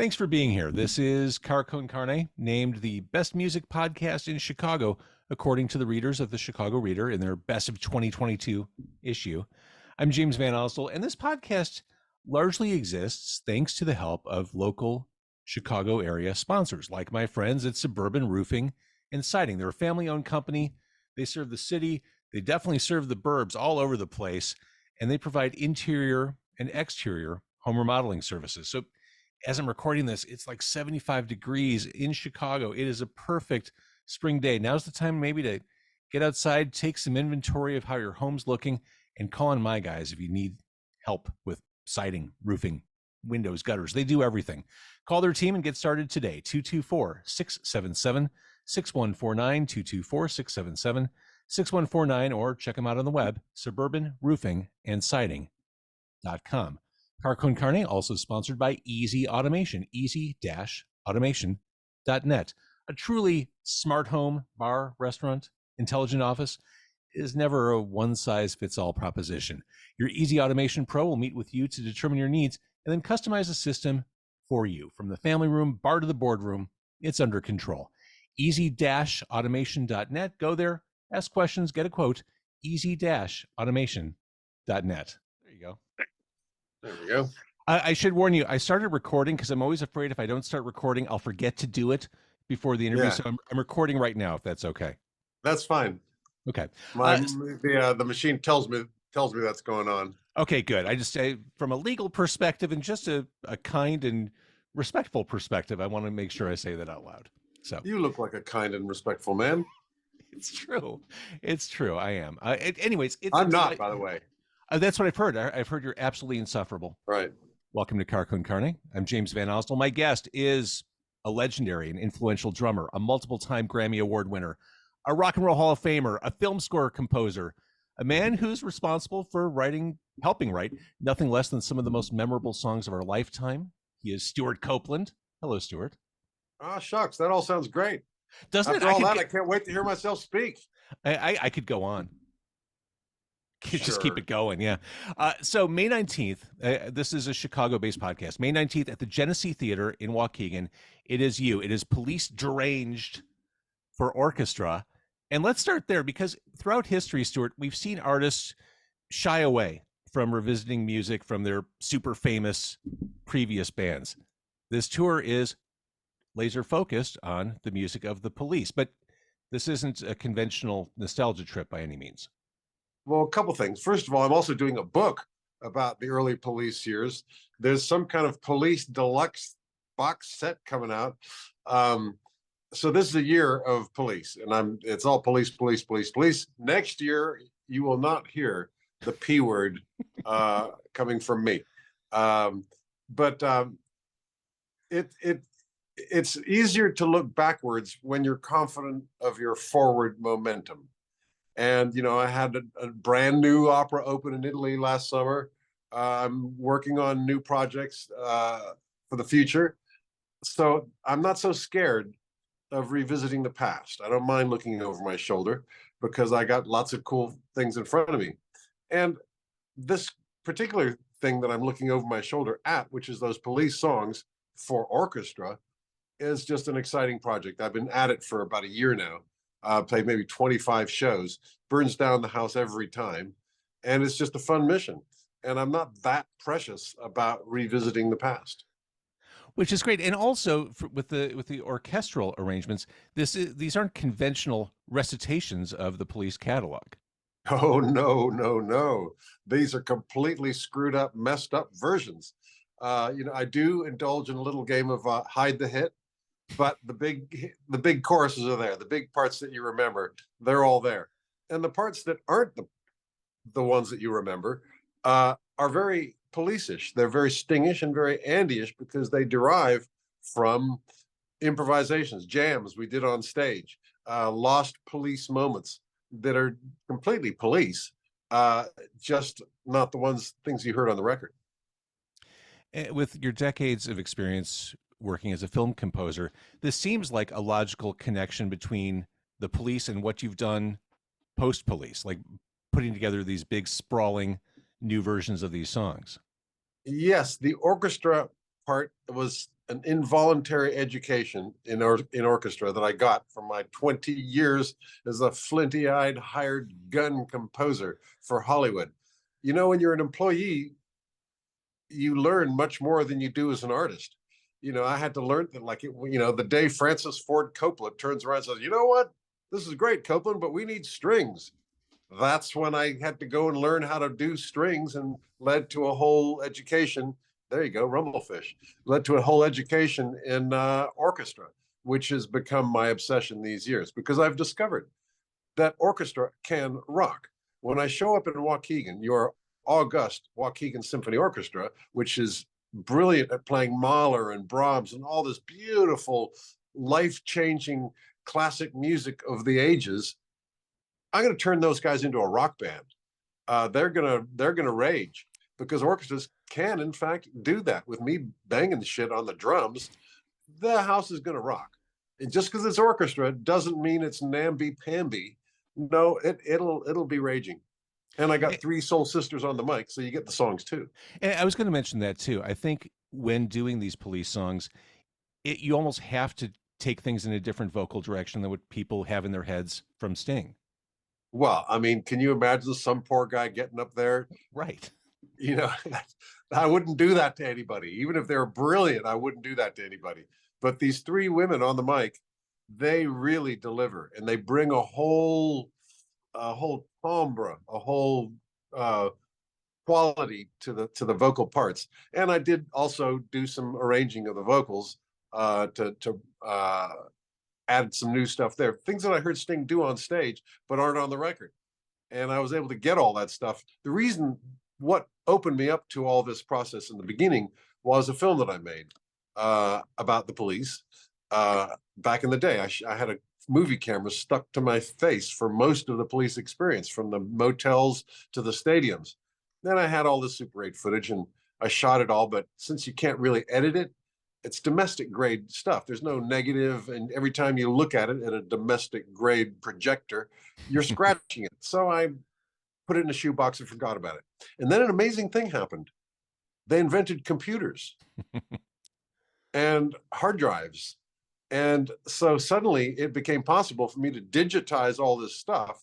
Thanks for being here. This is Car Con Carne, named the best music podcast in Chicago, according to the readers of the Chicago Reader in their Best of 2022 issue. I'm James Van Osdell, and this podcast largely exists thanks to the help of local Chicago area sponsors, like my friends at Suburban Roofing and Siding. They're a family-owned company. They serve the city. They definitely serve the burbs all over the place, and they provide interior and exterior home remodeling services. So as I'm recording this, it's like 75 degrees in Chicago. It is a perfect spring day. Now's the time maybe to get outside, take some inventory of how your home's looking, and call on my guys if you need help with siding, roofing, windows, gutters. They do everything. Call their team and get started today. 224-677-6149, 224-677-6149, or check them out on the web, suburbanroofingandsiding.com. Car Con Carne, also sponsored by Easy Automation, easy-automation.net. A truly smart home, bar, restaurant, intelligent office is never a one-size-fits-all proposition. Your Easy Automation Pro will meet with you to determine your needs and then customize a system for you. From the family room, bar to the boardroom, it's under control. Easy-automation.net. Go there, ask questions, get a quote, easy-automation.net. There you go. There we go. I should warn you, I started recording because I'm always afraid if I don't start recording, I'll forget to do it before the interview. Yeah. So I'm recording right now, if that's okay. That's fine. Okay. The machine tells me that's going on. Okay, good. I just say from a legal perspective and just a kind and respectful perspective, I want to make sure I say that out loud. So you look like a kind and respectful man. It's true. It's true. I am. Anyways, I'm not, by the way. That's what I've heard. I've heard you're absolutely insufferable. Right. Welcome to Car Con Carne. I'm James Van Osdell. My guest is a legendary and influential drummer, a multiple-time Grammy Award winner, a Rock and Roll Hall of Famer, a film score composer, a man who's responsible for helping write nothing less than some of the most memorable songs of our lifetime. He is Stewart Copeland. Hello, Stewart. Ah, shucks. That all sounds great. Doesn't After it? I can't wait to hear myself speak. I could go on. Just Sure. keep it going. Yeah. So May 19th, this is a Chicago-based podcast. May 19th at the Genesee Theatre in Waukegan. It is you. It is Police Deranged for Orchestra. And let's start there because throughout history, Stewart, we've seen artists shy away from revisiting music from their super famous previous bands. This tour is laser focused on the music of the Police, but this isn't a conventional nostalgia trip by any means. Well, a couple things. First of all, I'm also doing a book about the early Police years. There's some kind of Police deluxe box set coming out. So this is a year of Police, and it's all police, police, police, police. Next year, you will not hear the P word coming from me. It's easier to look backwards when you're confident of your forward momentum. And, I had a brand new opera open in Italy last summer. I'm working on new projects for the future. So I'm not so scared of revisiting the past. I don't mind looking over my shoulder because I got lots of cool things in front of me. And this particular thing that I'm looking over my shoulder at, which is those Police songs for orchestra, is just an exciting project. I've been at it for about a year now. Played maybe 25 shows, burns down the house every time. And it's just a fun mission. And I'm not that precious about revisiting the past. Which is great. And also with the orchestral arrangements, these aren't conventional recitations of the Police catalog. Oh, no. These are completely screwed up, messed up versions. I do indulge in a little game of hide the hit. But the big choruses are there. The big parts that you remember, they're all there. And the parts that aren't the ones that you remember are very Police-ish. They're very Sting-ish and very Andy-ish because they derive from improvisations, jams we did on stage, lost Police moments that are completely Police, just not the things you heard on the record. With your decades of experience working as a film composer, this seems like a logical connection between the Police and what you've done post-Police, like putting together these big sprawling new versions of these songs. Yes, the orchestra part was an involuntary education in orchestra that I got from my 20 years as a flinty-eyed hired gun composer for Hollywood. You know, when you're an employee, you learn much more than you do as an artist. You know, I had to learn that, like, the day Francis Ford Coppola turns around and says, you know what, this is great, Copeland, but we need strings. That's when I had to go and learn how to do strings, and led to a whole education. There you go, Rumblefish. Led to a whole education in orchestra, which has become my obsession these years, because I've discovered that orchestra can rock. When I show up in Waukegan, your august Waukegan Symphony Orchestra, which is brilliant at playing Mahler and Brahms and all this beautiful, life-changing classic music of the ages, I'm going to turn those guys into a rock band. They're gonna rage, because orchestras can, in fact, do that. With me banging shit on the drums, the house is going to rock. And just because it's orchestra doesn't mean it's namby-pamby. No, it'll be raging. And I got 3 soul sisters on the mic, so you get the songs too. And I was going to mention that too. I think when doing these Police songs, you almost have to take things in a different vocal direction than what people have in their heads from Sting. Well, I mean, can you imagine some poor guy getting up there? Right. You know, I wouldn't do that to anybody. Even if they're brilliant, I wouldn't do that to anybody. But these 3 women on the mic, they really deliver, and they bring a whole timbre, a whole quality to the vocal parts. And I did also do some arranging of the vocals to add some new stuff there, things that I heard Sting do on stage but aren't on the record. And I was able to get all that stuff. The reason, what opened me up to all this process in the beginning, was a film that I made about the police. Back in the day, I had a movie camera stuck to my face for most of the police experience, from the motels to the stadiums. Then I had all the Super 8 footage, and I shot it all, but since you can't really edit it, it's domestic grade stuff. There's no negative, and every time you look at it at a domestic grade projector, you're scratching it. So I put it in a shoebox and forgot about it. And then an amazing thing happened. They invented computers and hard drives. And so suddenly it became possible for me to digitize all this stuff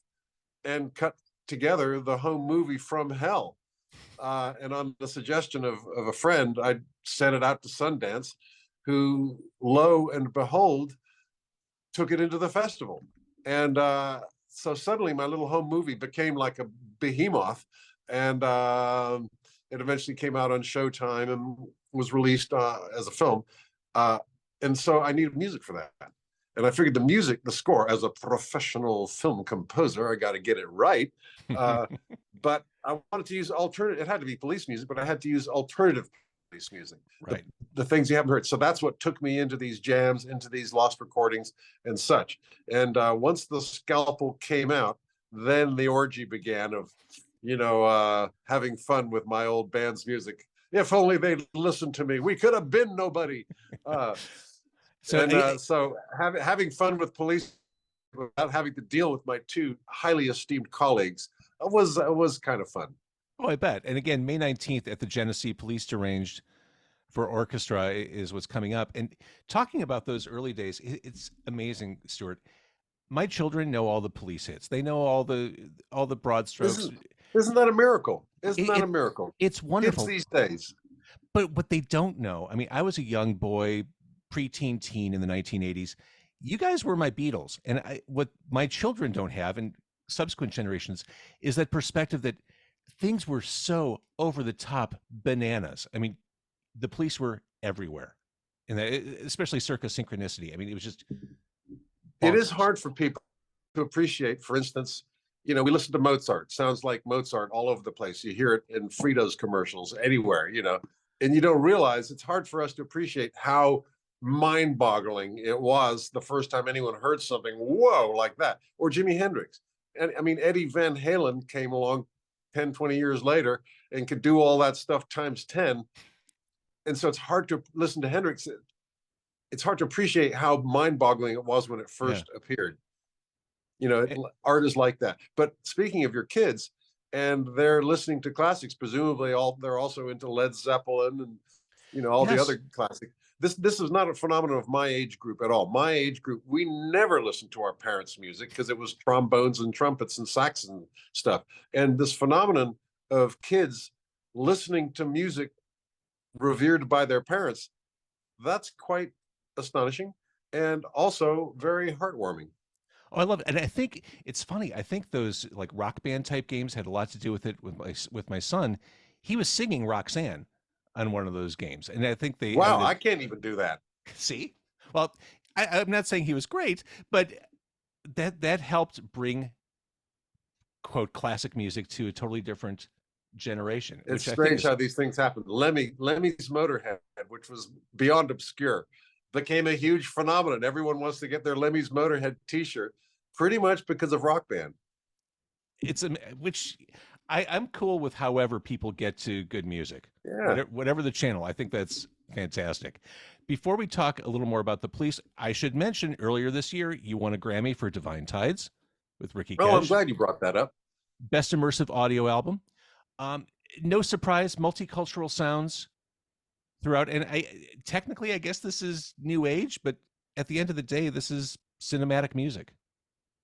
and cut together the home movie from hell. And on the suggestion of a friend, I sent it out to Sundance, who, lo and behold, took it into the festival. And so suddenly my little home movie became like a behemoth. And it eventually came out on Showtime and was released as a film. And so I needed music for that. And I figured the score, as a professional film composer, I got to get it right. But I wanted to use alternative. It had to be police music, but I had to use alternative police music. Right. The things you haven't heard. So that's what took me into these jams, into these lost recordings and such. And once the scalpel came out, then the orgy began of, having fun with my old band's music. If only they'd listened to me, we could have been nobody. So having fun with police without having to deal with my 2 highly esteemed colleagues was kind of fun. Oh, I bet. And again, May 19th at the Genesee Police Deranged for Orchestra is what's coming up. And talking about those early days, it's amazing, Stewart. My children know all the Police hits. They know all the broad strokes. Isn't that a miracle? Isn't that a miracle? It's wonderful. Kids these days. But what they don't know, I mean, I was a young boy, preteen teen in the 1980s. You guys were my Beatles. And what my children don't have, and subsequent generations, is that perspective that things were so over the top bananas. I mean, the Police were everywhere, and especially circa Synchronicity. I mean, it was just bonkers. It is hard for people to appreciate. For instance, we listen to Mozart. Sounds like Mozart all over the place. You hear it in Fritos commercials anywhere, and you don't realize it's hard for us to appreciate how mind-boggling it was the first time anyone heard something, whoa, like that. Or Jimi Hendrix. And I mean, Eddie Van Halen came along 10, 20 years later and could do all that stuff times 10. And so it's hard to listen to Hendrix. It's hard to appreciate how mind-boggling it was when it first appeared. Art is like that. But speaking of your kids, and they're listening to classics, presumably they're also into Led Zeppelin and all the other classics. this is not a phenomenon of my age group at all. My age group, we never listened to our parents' music because it was trombones and trumpets and sax and stuff. And this phenomenon of kids listening to music revered by their parents, that's quite astonishing and also very heartwarming. Oh, I love it. And I think it's funny. I think those like rock band type games had a lot to do with it with my son. He was singing Roxanne on one of those games. And I think they Wow, ended I can't even do that. see? Well, I'm not saying he was great, but that helped bring quote classic music to a totally different generation, It's which I think strange is how these things happen. Lemmy's Motorhead, which was beyond obscure, became a huge phenomenon. Everyone wants to get their Lemmy's Motorhead T-shirt, pretty much because of Rock Band. it's which I'm cool with. However, people get to good music, Yeah. whatever the channel. I think that's fantastic. Before we talk a little more about the Police, I should mention earlier this year you won a Grammy for Divine Tides with Ricky Oh, I'm Cash, glad you brought that up. best immersive audio album. Um, no surprise, multicultural sounds throughout. And technically, I guess this is new age, but at the end of the day, this is cinematic music.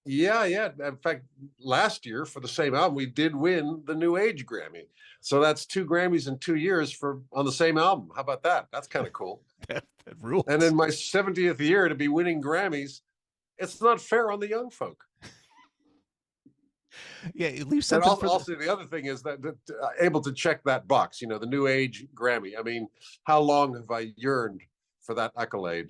Yeah, yeah. In fact, last year for the same album, we did win the New Age Grammy. So that's 2 Grammys in 2 years for on the same album. How about that? That's kind of cool. that rules. And in my 70th year to be winning Grammys, it's not fair on the young folk. Yeah, it leaves And something also the other thing is that able to check that box, you know, the New Age Grammy. I mean, how long have I yearned for that accolade?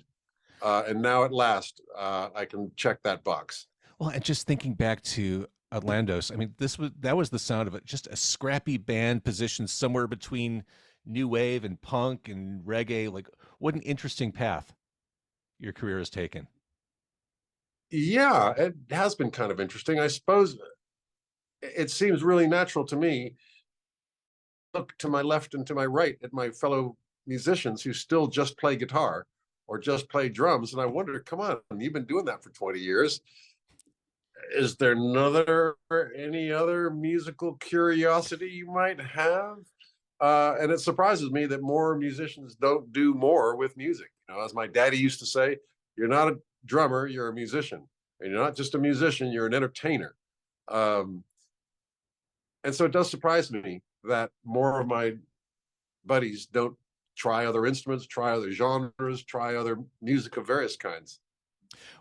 And now at last, I can check that box. Well, and just thinking back to Atlandos, I mean, that was the sound of it. Just a scrappy band positioned somewhere between new wave and punk and reggae. Like, what an interesting path your career has taken. Yeah, it has been kind of interesting. I suppose it seems really natural to me. Look to my left and to my right at my fellow musicians who still just play guitar or just play drums. And I wonder, come on, you've been doing that for 20 years. Is there any other musical curiosity you might have? And it surprises me that more musicians don't do more with music. You know, as my daddy used to say, you're not a drummer, you're a musician. And you're not just a musician, you're an entertainer. And so it does surprise me that more of my buddies don't try other instruments, try other genres, try other music of various kinds.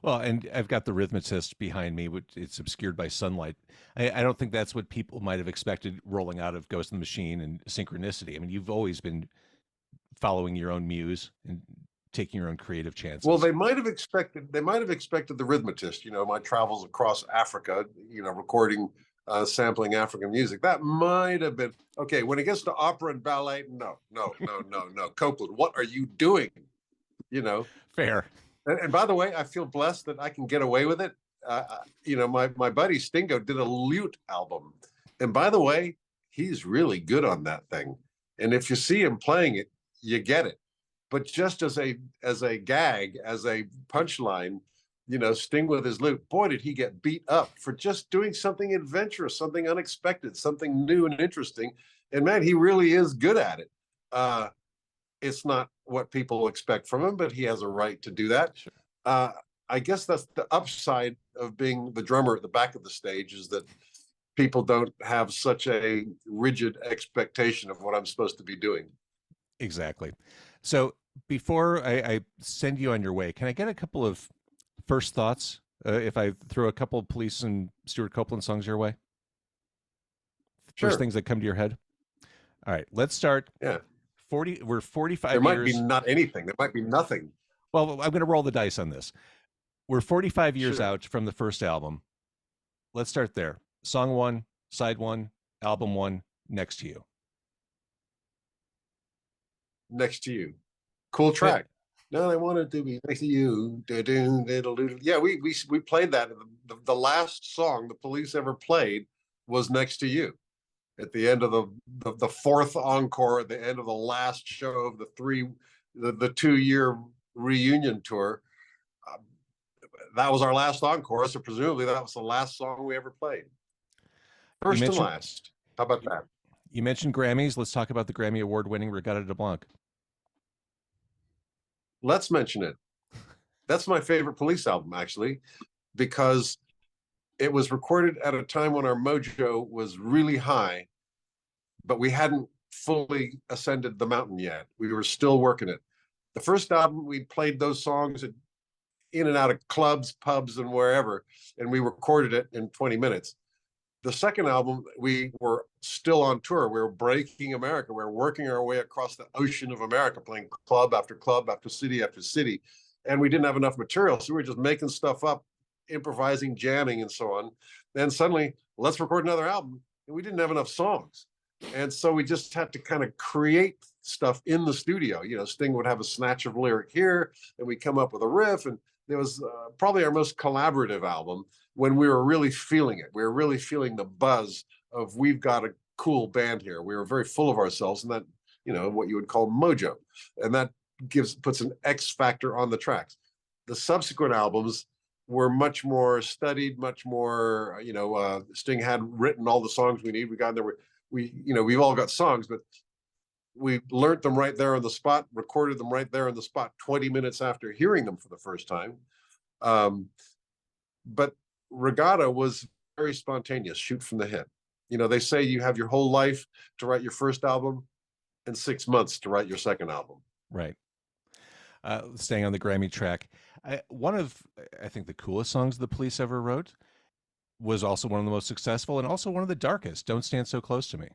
Well, and I've got the rhythmicist behind me, which it's obscured by sunlight. I don't think that's what people might have expected rolling out of Ghost in the Machine and Synchronicity. I mean, you've always been following your own muse and taking your own creative chances. Well, they might have expected the rhythmicist, you know, my travels across Africa, you know, recording, sampling African music. That might have been okay. When it gets to opera and ballet, no. Copeland, what are you doing? You know, fair. And by the way, I feel blessed that I can get away with it. You know, my buddy Stingo did a lute album, and by the way, he's really good on that thing. And if you see him playing it, you get it. But just as a gag, as a punchline, you know, Sting with his lute, boy, did he get beat up for just doing something adventurous, something unexpected, something new and interesting. And man, he really is good at it. It's not what people expect from him, but he has a right to do that. Sure. I guess that's the upside of being the drummer at the back of the stage, is that people don't have such a rigid expectation of what I'm supposed to be doing. Exactly. So before I send you on your way, can I get a couple of first thoughts if I throw a couple of Police and Stewart Copeland songs your way? Sure. First things that come to your head? All right, let's start. Yeah. We're 45 There might years. be not anything. There might be nothing. Well, I'm going to roll the dice on this. We're 45 years Sure. out from the first album. Let's start there. Song 1, side 1, album 1, Next to You. Next to You. Cool track. No, I wanted to be next to you. Yeah, we played that. The last song the Police ever played was Next to You. At the end of the fourth encore, at the end of the last show of the 2-year reunion tour, that was our last encore. So presumably that was the last song we ever played. First and last. How about that? You mentioned Grammys. Let's talk about the Grammy Award-winning Regatta de Blanc. let's mention it. That's my favorite Police album, actually, because it was recorded at a time when our mojo was really high, but we hadn't fully ascended the mountain yet. We were still working it. The first album, we played those songs in and out of clubs, pubs, and wherever, and we recorded it in 20 minutes. The second album, we were still on tour. We were breaking America. We were working our way across the ocean of America, playing club after city after city. And we didn't have enough material. So we were just making stuff up, improvising, jamming, and so on. Then suddenly, let's record another album. And we didn't have enough songs. And so we just had to kind of create stuff in the studio. You know, Sting would have a snatch of lyric here, and we come up with a riff. And it was probably our most collaborative album when we were really feeling it. We were really feeling the buzz of, we've got a cool band here. We were very full of ourselves, and that, you know, what you would call mojo. And that puts an X factor on the tracks. The subsequent albums were much more studied, much more, Sting had written all the songs we need. We got there, we've all got songs, but we learned them right there on the spot, recorded them right there on the spot 20 minutes after hearing them for the first time. But Regatta was very spontaneous, shoot from the hip. You know, they say you have your whole life to write your first album and 6 months to write your second album. Right. Staying on the Grammy track, one of, I think, the coolest songs the Police ever wrote was also one of the most successful and also one of the darkest, Don't Stand So Close to Me.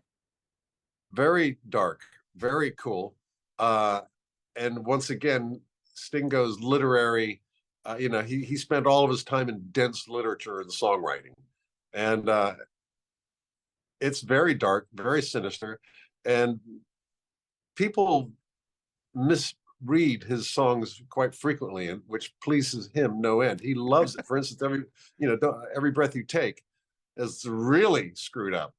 Very dark, very cool. And once again, Sting goes literary. He spent all of his time in dense literature and songwriting. And it's very dark, very sinister. And people misread his songs quite frequently, and which pleases him no end. He loves it. For instance, Every Breath You Take is really screwed up.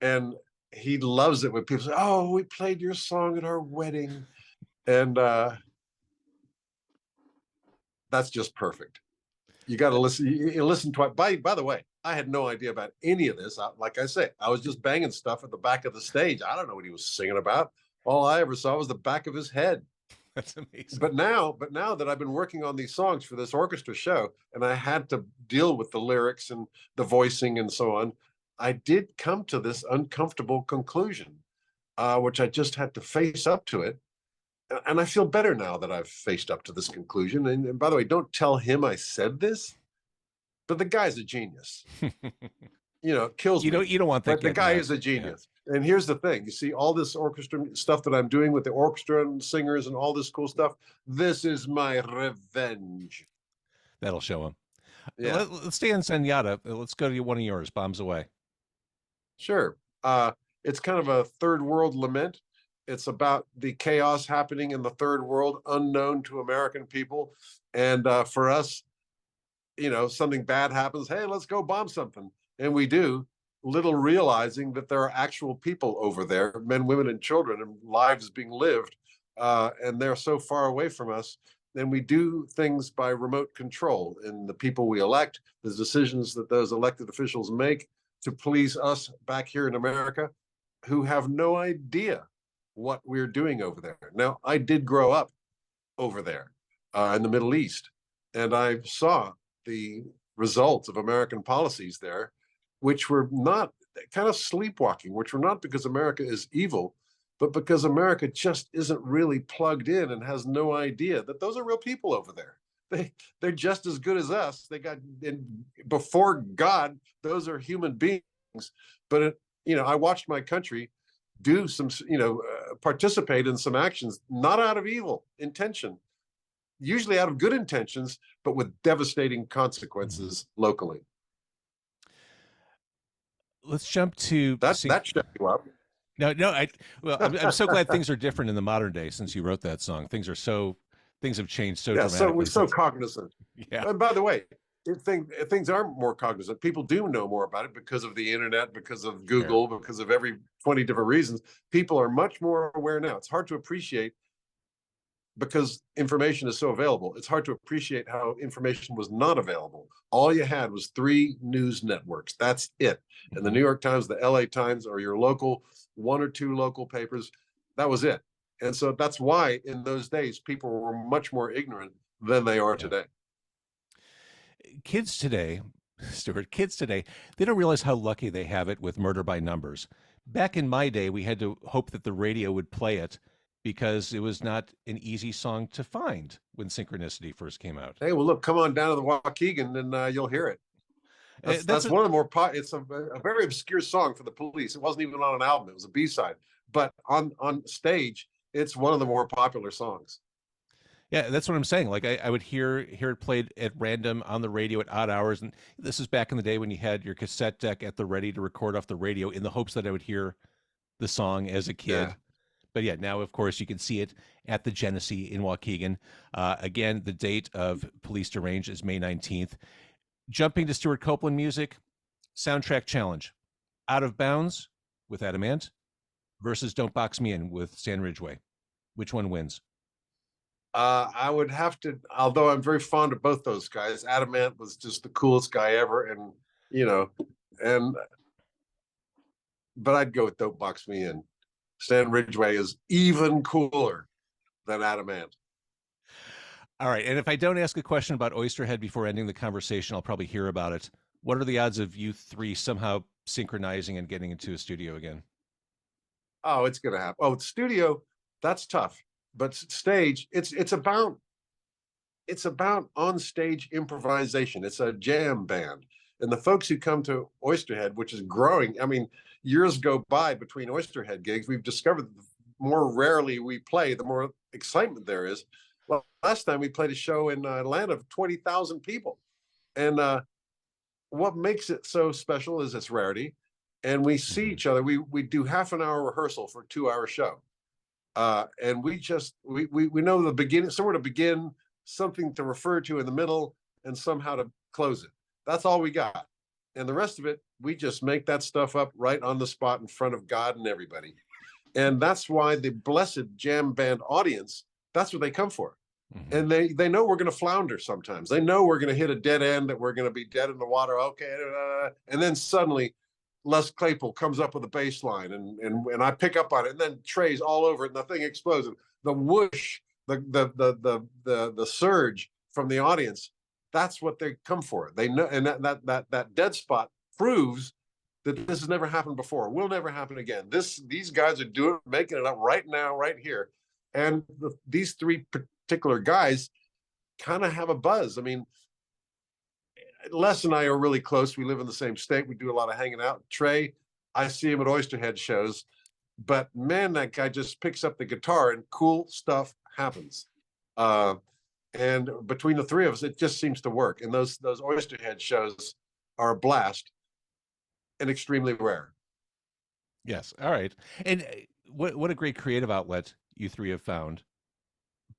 And he loves it when people say, "Oh, we played your song at our wedding." And that's just perfect. You got to listen. You listen twice. By the way, I had no idea about any of this. Like I say, I was just banging stuff at the back of the stage. I don't know what he was singing about. All I ever saw was the back of his head. That's amazing. But now that I've been working on these songs for this orchestra show, and I had to deal with the lyrics and the voicing and so on, I did come to this uncomfortable conclusion, which I just had to face up to it. And I feel better now that I've faced up to this conclusion. And by the way, don't tell him I said this, but the guy's a genius. It kills me. You don't want that. But the guy is a genius. Yeah. And here's the thing. You see all this orchestra stuff that I'm doing with the orchestra and singers and all this cool stuff. This is my revenge. That'll show him. Yeah. Let's stay on Zenyatta. Let's go to one of yours, Bombs Away. Sure. It's kind of a third world lament. It's about the chaos happening in the third world, unknown to American people. And for us, something bad happens. Hey, let's go bomb something. And we do, little realizing that there are actual people over there, men, women, and children, and lives being lived. And they're so far away from us. And we do things by remote control. And the people we elect, the decisions that those elected officials make to please us back here in America, who have no idea what we're doing over there. Now, I did grow up over there in the Middle East, and I saw the results of American policies there, which were not kind of sleepwalking, which were not because America is evil, but because America just isn't really plugged in and has no idea that those are real people over there. They're just as good as us. Before God, those are human beings. But I watched my country do some, participate in some actions, not out of evil intention, usually out of good intentions, but with devastating consequences locally. Let's jump to that shut you up. No, I'm so glad things are different in the modern day since you wrote that song. Things have changed so dramatically. So we're so cognizant. Yeah. And by the way, things are more cognizant. People do know more about it because of the internet, because of Google, because of every 20 different reasons. People are much more aware now. It's hard to appreciate because information is so available. It's hard to appreciate how information was not available. All you had was 3 news networks. That's it. And the New York Times, the LA Times, or your local 1 or 2 local papers. That was it. And so that's why in those days people were much more ignorant than they are today. Kids today, Stuart, kids today, they don't realize how lucky they have it with Murder by Numbers. Back in my day, we had to hope that the radio would play it because it was not an easy song to find when Synchronicity first came out. Hey, well, look, come on down to the Waukegan and you'll hear it. That's one of the more it's a very obscure song for the Police. It wasn't even on an album; it was a B-side. But on stage, it's one of the more popular songs. Yeah, that's what I'm saying. Like I would hear it played at random on the radio at odd hours, and this is back in the day when you had your cassette deck at the ready to record off the radio in the hopes that I would hear the song as a kid. Yeah. But yeah, now of course you can see it at the Genesee in Waukegan. Again, the date of Police Deranged is May 19th. Jumping to Stewart Copeland music, soundtrack challenge. Out of Bounds with Adamant versus Don't Box Me In with Stan Ridgway. Which one wins? I would have to, although I'm very fond of both those guys. Adamant was just the coolest guy ever, and but I'd go with Don't Box Me In. Stan Ridgway is even cooler than Adamant. All right, and if I don't ask a question about Oysterhead before ending the conversation, I'll probably hear about it. What are the odds of you three somehow synchronizing and getting into a studio again? Oh, it's gonna happen. Oh, studio, that's tough. But stage, it's about on stage improvisation. It's a jam band. And the folks who come to Oysterhead, which is growing, I mean, years go by between Oysterhead gigs, we've discovered that the more rarely we play, the more excitement there is. Well, last time we played a show in Atlanta of 20,000 people. And what makes it so special is its rarity. And we see each other. We do half an hour rehearsal for a 2-hour show. And we know the beginning, somewhere to begin, something to refer to in the middle, and somehow to close it. That's all we got. And the rest of it, we just make that stuff up right on the spot in front of God and everybody. And that's why the blessed jam band audience, that's what they come for. Mm-hmm. And they know we're going to flounder sometimes. They know we're going to hit a dead end, that we're going to be dead in the water. Okay. And then suddenly Les Claypool comes up with a bass line, and I pick up on it, and then Trey's all over it, and the thing explodes. The whoosh, the surge from the audience, that's what they come for. They know, and that dead spot proves that this has never happened before, will never happen again. These guys are making it up right now, right here. And these three particular guys kind of have a buzz. I mean, Les and I are really close. We live in the same state. We do a lot of hanging out. Trey, I see him at Oysterhead shows, but man, that guy just picks up the guitar and cool stuff happens. And between the three of us, it just seems to work. And those Oysterhead shows are a blast and extremely rare. Yes. All right. And what a great creative outlet you three have found,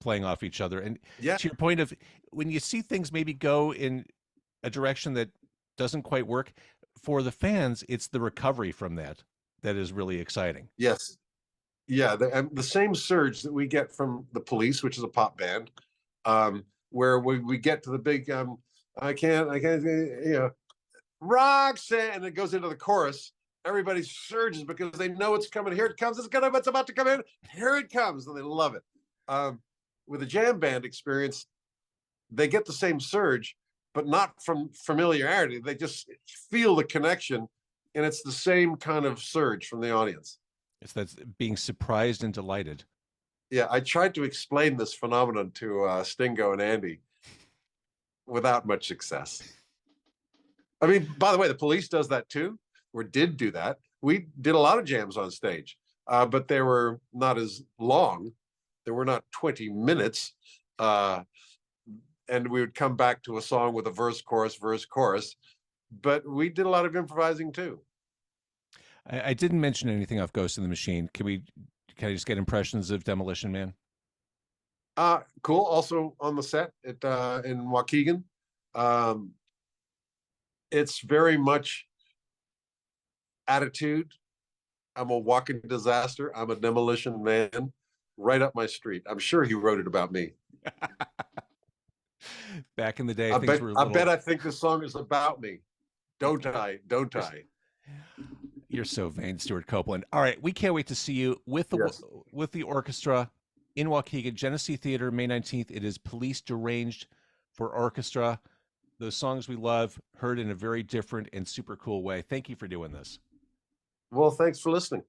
playing off each other. And yeah, to your point of when you see things maybe go in a direction that doesn't quite work for the fans, it's the recovery from that is really exciting. Yes. Yeah. The same surge that we get from the Police, which is a pop band, where we get to the big, I can't, Roxanne, and it goes into the chorus. Everybody surges because they know it's coming. Here it comes. It's about to come in. Here it comes. And they love it. With a jam band experience, they get the same surge, but not from familiarity. They just feel the connection, and it's the same kind of surge from the audience. It's that being surprised and delighted. Yeah, I tried to explain this phenomenon to Stingo and Andy without much success. I mean, by the way, the Police does that too, or did do that. We did a lot of jams on stage, but they were not as long. They were not 20 minutes. And we would come back to a song with a verse, chorus. But we did a lot of improvising too. I didn't mention anything off Ghost in the Machine. Can I just get impressions of Demolition Man? Cool. Also on the set in Waukegan. It's very much attitude. I'm a walking disaster. I'm a demolition man. Right up my street. I'm sure he wrote it about me. Back in the day, I bet I think this song is about me. Don't I? You're so vain, Stewart Copeland. All right, we can't wait to see you with the with the orchestra in Waukegan, Genesee Theatre, May 19th. It is Police Deranged for orchestra. Those songs we love, heard in a very different and super cool way. Thank you for doing this. Well, thanks for listening.